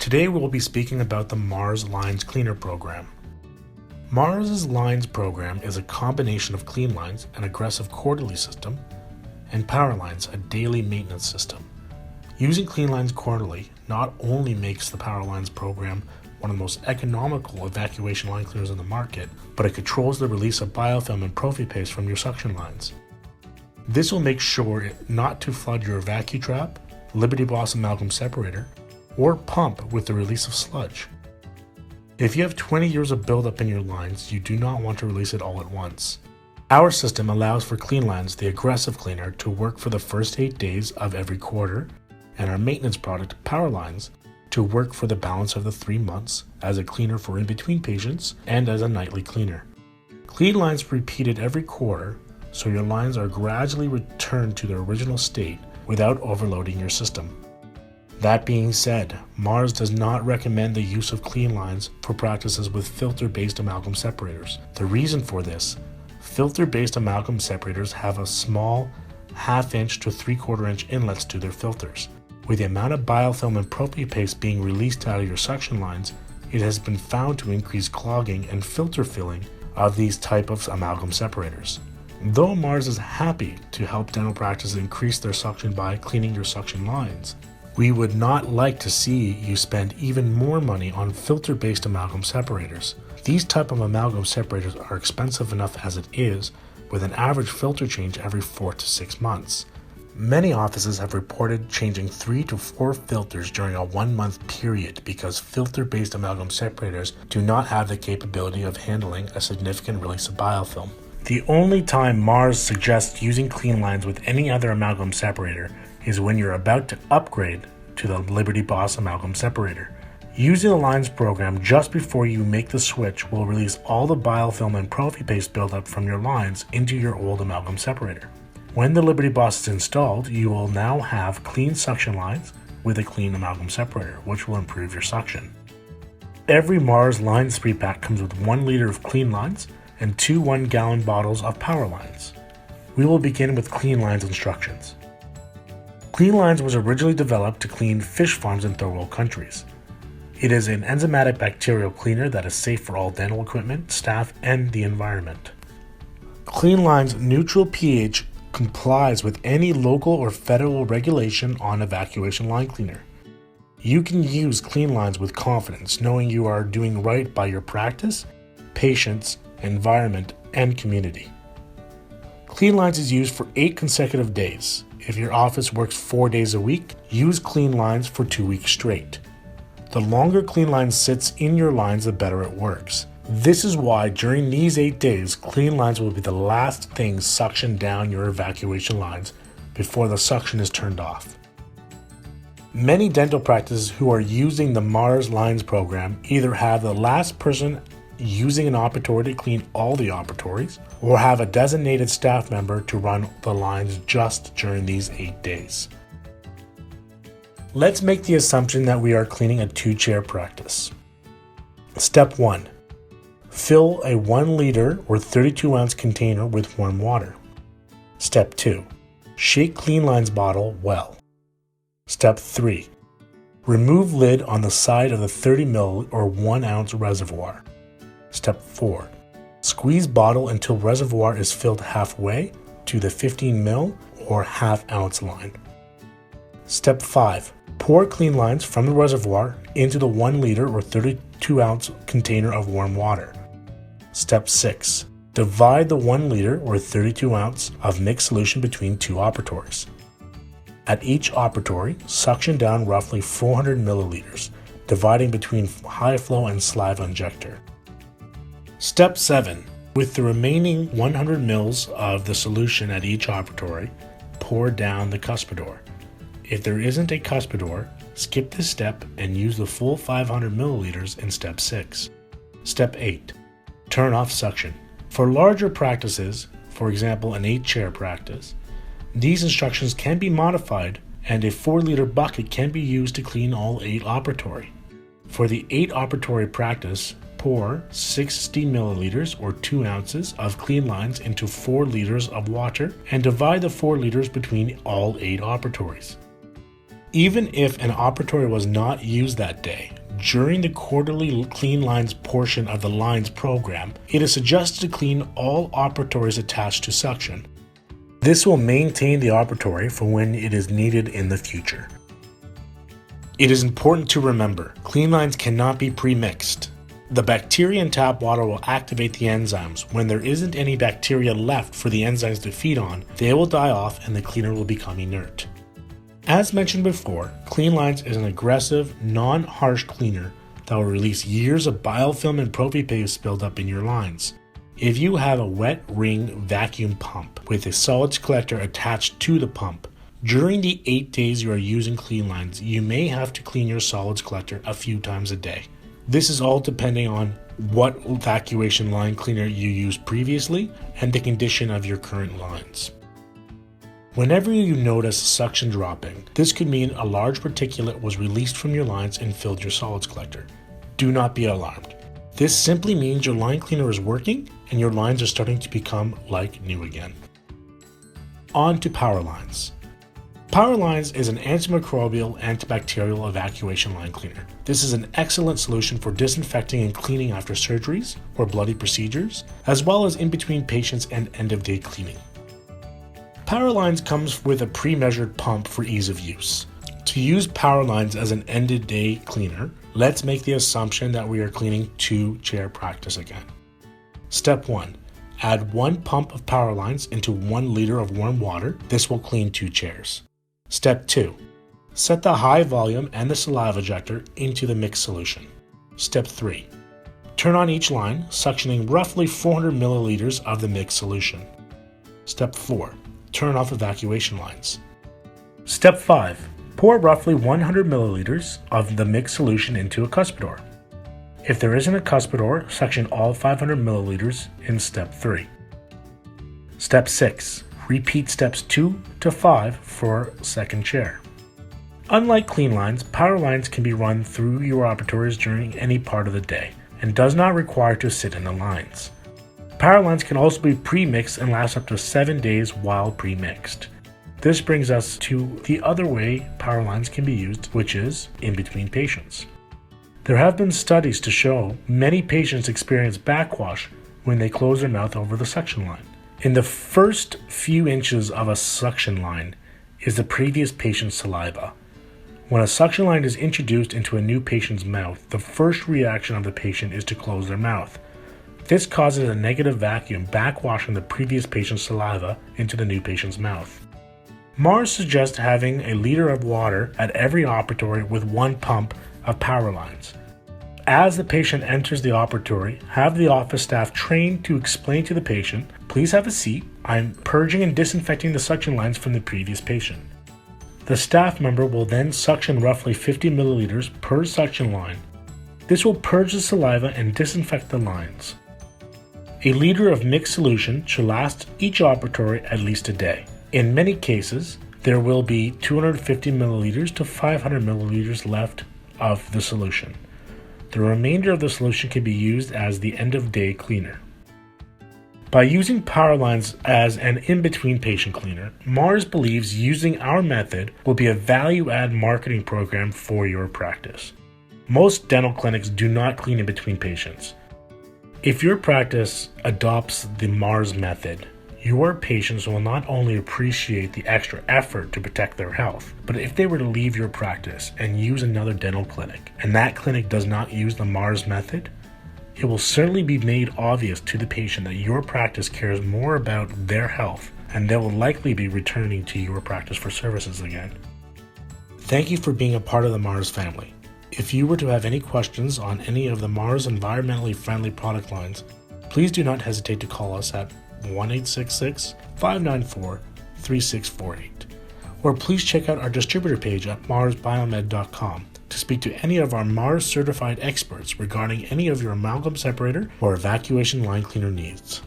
Today we will be speaking about the Mars LINZ Cleaner program. Mars' LINZ program is a combination of CleanLINZ, an aggressive quarterly system, and PowerLINZ, a daily maintenance system. Using CleanLINZ quarterly not only makes the PowerLINZ program one of the most economical evacuation line cleaners in the market, but it controls the release of biofilm and prophy paste from your suction lines. This will make sure not to flood your EvacuTrap, Liberty Boss amalgam separator, or pump with the release of sludge. If you have 20 years of buildup in your lines, you do not want to release it all at once. Our system allows for CleanLINZ, the aggressive cleaner, to work for the first 8 days of every quarter, and our maintenance product, PowerLINZ, to work for the balance of the 3 months as a cleaner for in-between patients and as a nightly cleaner. CleanLINZ repeated every quarter, so your lines are gradually returned to their original state without overloading your system. That being said, Mars does not recommend the use of CleanLINZ for practices with filter-based amalgam separators. The reason for this, filter-based amalgam separators have a small 1/2 inch to 3/4 inch inlets to their filters. With the amount of biofilm and prophy paste being released out of your suction lines, it has been found to increase clogging and filter filling of these type of amalgam separators. Though Mars is happy to help dental practices increase their suction by cleaning your suction lines, we would not like to see you spend even more money on filter-based amalgam separators. These type of amalgam separators are expensive enough as it is, with an average filter change every 4 to 6 months. Many offices have reported changing 3 to 4 filters during a 1-month period because filter-based amalgam separators do not have the capability of handling a significant release of biofilm. The only time Mars suggests using CleanLINZ with any other amalgam separator is when you're about to upgrade to the Liberty Boss amalgam separator. Using the LINZ program just before you make the switch will release all the biofilm and prophy paste buildup from your lines into your old amalgam separator. When the Liberty Boss is installed, you will now have clean suction lines with a clean amalgam separator, which will improve your suction. Every Mars LINZ 3-pack comes with 1 liter of CleanLINZ and 2 1-gallon bottles of PowerLINZ. We will begin with CleanLINZ instructions. CleanLINZ was originally developed to clean fish farms in third world countries. It is an enzymatic bacterial cleaner that is safe for all dental equipment, staff, and the environment. CleanLINZ neutral pH complies with any local or federal regulation on evacuation line cleaner. You can use CleanLINZ with confidence, knowing you are doing right by your practice, patients, environment, and community. CleanLINZ is used for 8 consecutive days. If your office works 4 days a week, use CleanLINZ for 2 weeks straight. The longer CleanLINZ sits in your lines, the better it works. This is why during these 8 days, CleanLINZ will be the last thing suctioned down your evacuation lines before the suction is turned off. Many dental practices who are using the Mars LINZ program either have the last person using an operatory to clean all the operatories, or have a designated staff member to run the lines just during these 8 days. Let's make the assumption that we are cleaning a 2-chair practice. Step 1. Fill a 1 liter or 32-ounce container with warm water. Step 2. Shake CleanLINZ bottle well. Step 3. Remove lid on the side of the 30 ml or 1 ounce reservoir. Step 4. Squeeze bottle until reservoir is filled halfway to the 15 ml or 1/2 ounce line. Step 5. Pour CleanLINZ from the reservoir into the 1 liter or 32 ounce container of warm water. Step 6. Divide the 1 liter or 32 ounce of mixed solution between 2 operatories. At each operatory, suction down roughly 400 milliliters, dividing between high flow and saliva injector. Step 7. With the remaining 100 ml of the solution at each operatory, pour down the cuspidor. If there isn't a cuspidor, skip this step and use the full 500 milliliters in Step 6. Step 8. Turn off suction. For larger practices, for example an 8-chair practice, these instructions can be modified and a 4-liter bucket can be used to clean all 8 operatory. For the 8 operatory practice, pour 60 milliliters or 2 ounces of CleanLINZ into 4 liters of water and divide the 4 liters between all 8 operatories. Even if an operatory was not used that day, during the quarterly CleanLINZ portion of the LINZ program, it is suggested to clean all operatories attached to suction. This will maintain the operatory for when it is needed in the future. It is important to remember, CleanLINZ cannot be pre-mixed. The bacteria in tap water will activate the enzymes. When there isn't any bacteria left for the enzymes to feed on, they will die off and the cleaner will become inert. As mentioned before, CleanLINZ is an aggressive, non-harsh cleaner that will release years of biofilm and propy paste buildup in your lines. If you have a wet ring vacuum pump with a solids collector attached to the pump, during the 8 days you are using CleanLINZ, you may have to clean your solids collector a few times a day. This is all depending on what evacuation line cleaner you used previously and the condition of your current lines. Whenever you notice suction dropping, this could mean a large particulate was released from your lines and filled your solids collector. Do not be alarmed. This simply means your line cleaner is working and your lines are starting to become like new again. On to PowerLINZ. PowerLINZ is an antimicrobial, antibacterial evacuation line cleaner. This is an excellent solution for disinfecting and cleaning after surgeries or bloody procedures, as well as in between patients and end-of-day cleaning. PowerLINZ comes with a pre-measured pump for ease of use. To use PowerLINZ as an end-of-day cleaner, let's make the assumption that we are cleaning 2 chair practice again. Step 1. Add 1 pump of PowerLINZ into 1 liter of warm water. This will clean 2 chairs. Step 2. Set the high volume and the saliva ejector into the mixed solution. Step 3. Turn on each line, suctioning roughly 400 milliliters of the mixed solution. Step 4. Turn off evacuation lines. Step 5. Pour roughly 100 milliliters of the mixed solution into a cuspidor. If there isn't a cuspidor, suction all 500 milliliters in Step 3. Step 6. Repeat steps 2 to 5 for second chair. Unlike CleanLINZ, PowerLINZ can be run through your operatories during any part of the day and does not require to sit in the lines. PowerLINZ can also be pre-mixed and last up to 7 days while pre-mixed. This brings us to the other way PowerLINZ can be used, which is in between patients. There have been studies to show many patients experience backwash when they close their mouth over the suction line. In the first few inches of a suction line is the previous patient's saliva. When a suction line is introduced into a new patient's mouth, the first reaction of the patient is to close their mouth. This causes a negative vacuum backwashing the previous patient's saliva into the new patient's mouth. Mars suggests having a liter of water at every operatory with 1 pump of PowerLINZ. As the patient enters the operatory, have the office staff trained to explain to the patient, "Please have a seat. I'm purging and disinfecting the suction lines from the previous patient." The staff member will then suction roughly 50 milliliters per suction line. This will purge the saliva and disinfect the lines. A liter of mixed solution should last each operatory at least a day. In many cases, there will be 250 milliliters to 500 milliliters left of the solution. The remainder of the solution can be used as the end-of-day cleaner. By using PowerLINZ as an in-between patient cleaner, Mars believes using our method will be a value-add marketing program for your practice. Most dental clinics do not clean in between patients. If your practice adopts the Mars method, your patients will not only appreciate the extra effort to protect their health, but if they were to leave your practice and use another dental clinic, and that clinic does not use the Mars method, it will certainly be made obvious to the patient that your practice cares more about their health, and they will likely be returning to your practice for services again. Thank you for being a part of the Mars family. If you were to have any questions on any of the Mars environmentally friendly product lines, please do not hesitate to call us at 1-866-594-3648. Or please check out our distributor page at marsbiomed.com to speak to any of our Mars certified experts regarding any of your amalgam separator or evacuation line cleaner needs.